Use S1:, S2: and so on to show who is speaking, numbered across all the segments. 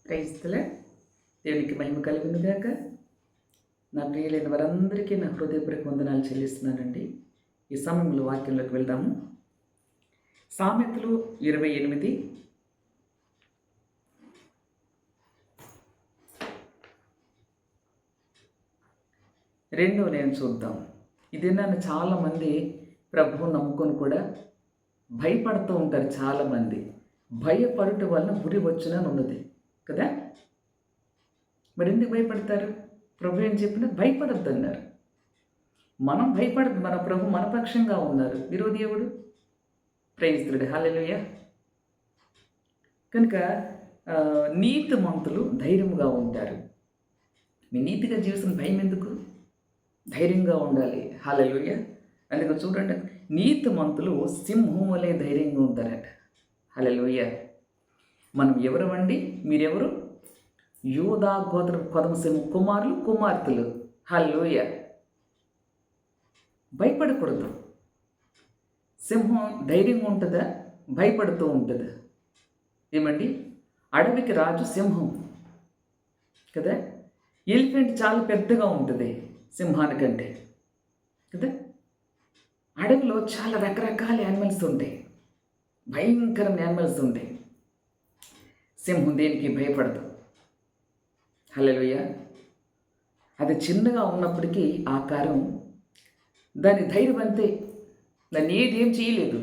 S1: క్రైస్తల దేవునికి మహిమ కలుగునుగాక. నా ప్రియులైన వారందరికీ నా హృదయపూర్వక వందనాలు చెల్లిస్తున్నానండి. ఈ సమయంలో వాక్యంలోకి వెళ్దాము. సామెతలు 28 రెండవ నేను చూద్దాం. ఇది నన్ను చాలామంది ప్రభువు నమ్ముకొని కూడా భయపడుతూ ఉంటారు. చాలామంది భయపడటం వలన గురి వచ్చునని ఉన్నది కదా. మరి ఎందుకు భయపడతారు? ప్రభు ఏం చెప్పినా భయపడద్దు అన్నారు. మనం భయపడద్దు, మన ప్రభు మన పక్షంగా ఉన్నారు. విరోధి ఎవడు? ప్రైస్తుడు. హల్లెలూయా. కనుక నీతిమంతులు ధైర్యంగా ఉంటారు. మీ నీతిగా జీవిస్తున్న భయం ఎందుకు? ధైర్యంగా ఉండాలి. హల్లెలూయా. అందుకే చూడండి, నీతిమంతులు సింహం వలె ధైర్యంగా ఉంటారట. హల్లెలూయా. మనం ఎవరమండి? మీరెవరు? యూదా గోత్ర కొదమ కుమారులు కుమార్తెలు. హల్లెలూయా. భయపడకూడదు. సింహం ధైర్యంగా ఉంటుందా? భయపడుతూ ఉంటుందా? ఏమండి, అడవికి రాజు సింహం కదా. ఎలిఫెంట్ చాలా పెద్దగా ఉంటుంది సింహానికంటే కదా. అడవిలో చాలా రకరకాల యానిమల్స్ ఉంటాయి, భయంకరమైన యానిమల్స్ ఉంటాయి. సింహం దేనికి భయపడదు. హల్లెలూయా. అది చిన్నగా ఉన్నప్పటికీ ఆకారం, దాని ధైర్యం అంతే. నన్ను ఏం చేయలేదు,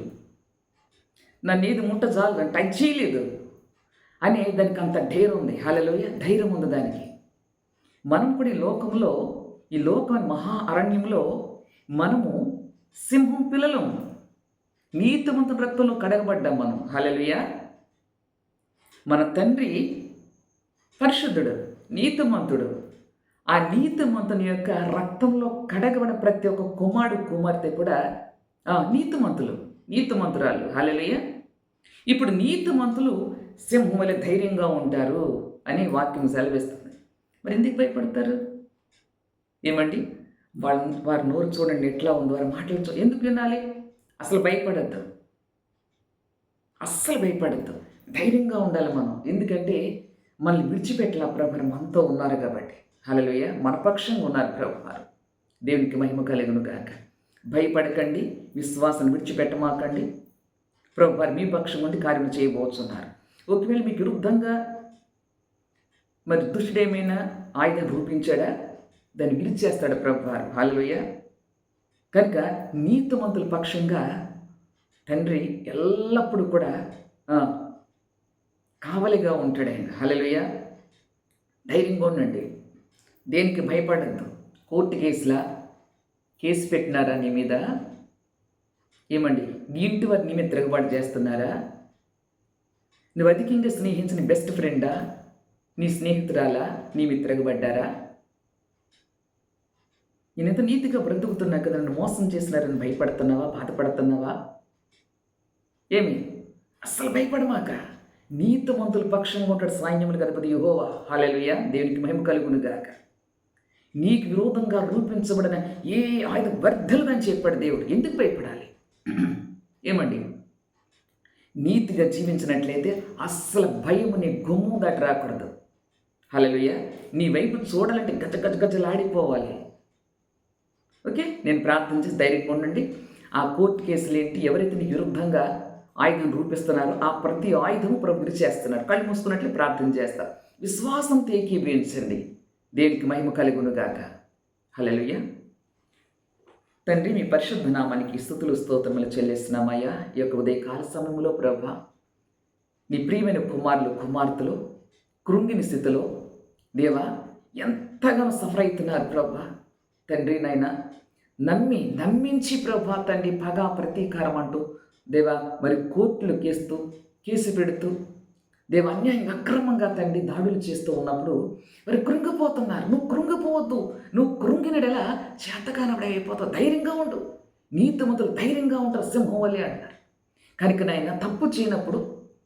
S1: నన్ను ఏది ముట్ట చాలు, నన్ను టచ్ చేయలేదు అని దానికి అంత ధైర్యం ఉంది. హల్లెలూయా. ధైర్యం ఉంది దానికి. మనం కూడా ఈ లోకం మహా అరణ్యంలో మనము సింహం పిల్లలం. నీతిమంతుని రక్తంలో కడగబడ్డాం మనం. హల్లెలూయా. మన తండ్రి పరిశుద్ధుడు, నీతిమంతుడు. ఆ నీతిమంతుని యొక్క రక్తంలో కడగబడిన ప్రతి ఒక్క కుమారుడు కుమార్తె కూడా నీతిమంతురాలు. హల్లెలూయా. ఇప్పుడు నీతిమంతులు సింహం వలె ధైర్యంగా ఉంటారు అని వాక్యం సెలవిస్తుంది. మరి ఎందుకు భయపడతారు? ఏమండి, వారి నోరు చూడండి ఎట్లా ఉందో, వారి మాటలు ఎందుకు వినాలి? అసలు భయపడద్దు, అస్సలు భయపడద్దు. ధైర్యంగా ఉండాలి మనం. ఎందుకంటే మనల్ని విడిచిపెట్టలా ప్రభు మనతో ఉన్నారు కాబట్టి. హల్లెలూయా. మన పక్షంగా ఉన్నారు ప్రభువారు. దేవునికి మహిమ కలుగును గాక. భయపడకండి, విశ్వాసాన్ని విడిచిపెట్టమాకండి. ప్రభువారు మీ పక్షం ఉండి కార్యం చేయబోతున్నారు. ఒకవేళ మీకు విరుద్ధంగా మరి దుష్టుడేమైనా ఆయుధం రూపించాడా, దాన్ని విడిచేస్తాడు ప్రభువారు. హల్లెలూయా. కనుక నీతిమంతుల పక్షంగా తండ్రి ఎల్లప్పుడూ కూడా కావలిగా ఉంటాడు ఆయన. హల్లెలూయా. ధైర్యంగా ఉండండి, దేనికి భయపడద్దు. కోర్టు కేసు పెట్టినారా నీ మీద? ఏమండి, నీ ఇంటి వారు నీ మీద తిరగబాటు చేస్తున్నారా? నువ్వు అధికంగా స్నేహించిన బెస్ట్ ఫ్రెండా, నీ స్నేహితురాలా నీ మీద తిరగబడ్డారా? నేనెంత నీతిగా బ్రతుకుతున్నా కదా, నన్ను మోసం చేసినారని భయపడుతున్నావా, బాధపడుతున్నావా? ఏమి అస్సలు భయపడమాక. నీతిమంతుల పక్షంగా ఉంటాడు సైన్యములకు అధిపతి యెహోవా. హల్లెలూయా. దేవునికి మహిమ కలుగును గాక. నీకు విరోధంగా రూపించబడిన ఏ ఆయుధం వర్ధలదని చెప్పాడు దేవుడు. ఎందుకు భయపడాలి? ఏమండి, నీతిగా జీవించినట్లయితే అస్సలు భయము నీ గుమ్మం దాటి రాకూడదు. హల్లెలూయా. నీ వైపు చూడాలంటే గజగజలాడిపోవాలి. ఓకే, నేను ప్రార్థన చేసి ధైర్యంగా ఉండండి. ఆ కోర్టు కేసులు ఏంటి, ఎవరైతే నీకు విరుద్ధంగా ఆయుధం రూపిస్తున్నారో ఆ ప్రతి ఆయుధం ప్రభు విరిచేస్తున్నారు. కళ్ళు మూసుకున్నట్లు ప్రార్థన చేస్తారు. విశ్వాసంతో ఏకీభవించండి. దేవునికి మహిమ కలుగును గాక. హల్లెలూయా. తండ్రి, మీ పరిశుద్ధ నామానికి స్తుతులు స్తోత్రములు చెల్లిస్తున్నామయ్యా. ఈ యొక్క ఉదయకాల సమయంలో ప్రభా, నీ ప్రియమైన కుమారులు కుమార్తెలు కృంగిని స్థితిలో దేవా ఎంతగానో సఫర్ అవుతున్నారు ప్రభా. తండ్రి నాయన నమ్మించి ప్రభా తండ్రి పగా ప్రతీకారం అంటూ దేవా మరి కోర్టులు కేసు పెడుతూ దేవా అన్యాయంగా అక్రమంగా తండ్రి దాడులు చేస్తూ ఉన్నప్పుడు మరి కృంగిపోతున్నారు. నువ్వు కృంగిపోవద్దు. నువ్వు కృంగినడలా చేతకానబడి అయిపోతావు. ధైర్యంగా ఉండు. నీతిమంతులు ధైర్యంగా ఉంటారు, సింహం వల్లే అంటారు. కనుక నాయన తప్పు చేయనప్పుడు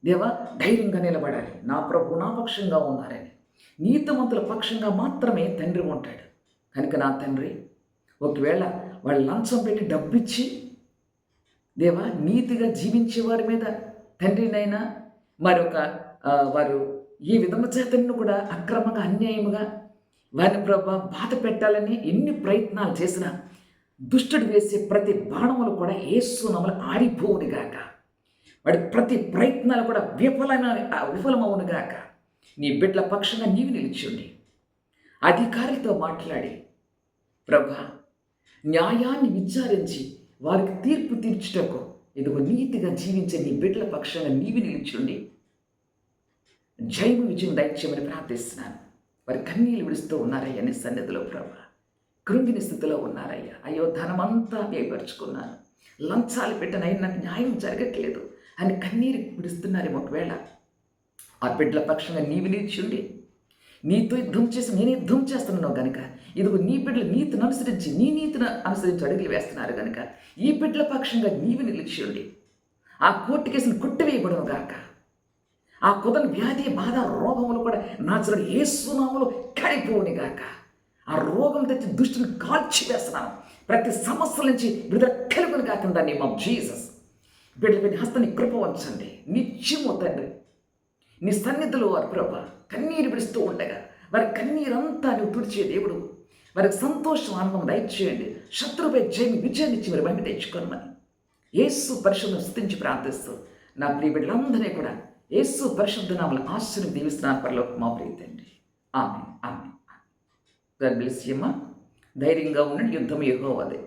S1: దేవా ధైర్యంగా నిలబడాలి. నా ప్రభు నా పక్షంగా ఉన్నారని. నీతిమంతుల పక్షంగా మాత్రమే తండ్రి ఉంటాడు. కనుక నా తండ్రి, ఒకవేళ వాళ్ళు లంచం పెట్టి డబ్బిచ్చి దేవా నీతిగా జీవించే వారి మీద తండ్రినైనా వారు ఏ విధము చేతను కూడా అక్రమంగా అన్యాయముగా వారిని ప్రభా బాధ పెట్టాలని ఎన్ని ప్రయత్నాలు చేసినా దుష్టుడు వేసే ప్రతి బాణములు కూడా యేసు నామములో ఆరిపోవునుగాక. వాడి ప్రతి ప్రయత్నాలు కూడా విఫలమవునుగాక. నీ బిడ్డల పక్షంగా నీవు నిలిచుండి అధికారులతో మాట్లాడి ప్రభా న్యాయాన్ని విచారించి వారికి తీర్పు తీర్చుటకు ఇదిగో నీతిగా జీవించే నీ బిడ్డల పక్షంగా నీవు నిలిచుండి జయము విజయం దయచేయమని ప్రార్థిస్తున్నాను. వారి కన్నీళ్ళు విడుస్తూ ఉన్నారయ్యా నీ సన్నిధిలో ప్రభా. కృంగిని స్థితిలో ఉన్నారయ్యా. అయ్యో ధనమంతా వ్యయపరుచుకున్నాను, లంచాలు పెట్టనయ్యా నాకు న్యాయం జరగట్లేదు అని కన్నీరు విడుస్తున్నారేమో. ఒకవేళ ఆ బిడ్డల పక్షంగా నీవు నిలిచుండి నీతో యుద్ధం చేసి నేను యుద్ధం చేస్తున్నావు కనుక ఇదిగో నీ బిడ్డలు నీతిని అనుసరించి నీ నీతిని అనుసరించి అడుగులు వేస్తున్నారు కనుక ఈ బిడ్డల పక్షంగా నీవు నిలిచుండి ఆ కోర్టు కేసును కొట్టివేయబడను గాక. ఆ కుదరని వ్యాధి బాధ రోగములు కూడా నాచరుడు యేసు నామములో కాలిపోవుని గాక. ఆ రోగం తెచ్చి దుష్టుని కాల్చివేస్తున్నాను. ప్రతి సమస్యల నుంచి విడుదల కలుగుని కాకుండా నేమ్ ఆఫ్ జీసస్. బిడ్డల హస్తాన్ని కృప వంచండి నిత్యము తండ్రి. నీ సన్నిధిలో వారి ప్రభ కన్నీరు విడుస్తూ ఉండగా వారి కన్నీరంతా నువ్వు తుడిచే దేవుడు. వారికి సంతోషం ఆనందం దయచేయండి. శత్రుపై విజయాన్నిచ్చి మీరు బయట తెచ్చుకోనమని యేసు పరిశుద్ధం స్తుతించి ప్రార్థిస్తూ నా ప్రియ బిడ్డలందరినీ కూడా యేసు పరిశుద్ధ నామములో ఆశీర్వదించి దీవిస్తున్నాను పరలోక మా ప్రియ తండ్రి. ఆమేన్ ఆమేన్. గాడ్ బ్లెస్ యు అమ్మా. ధైర్యంగా ఉండండి. యుద్ధం యెహోవాదే.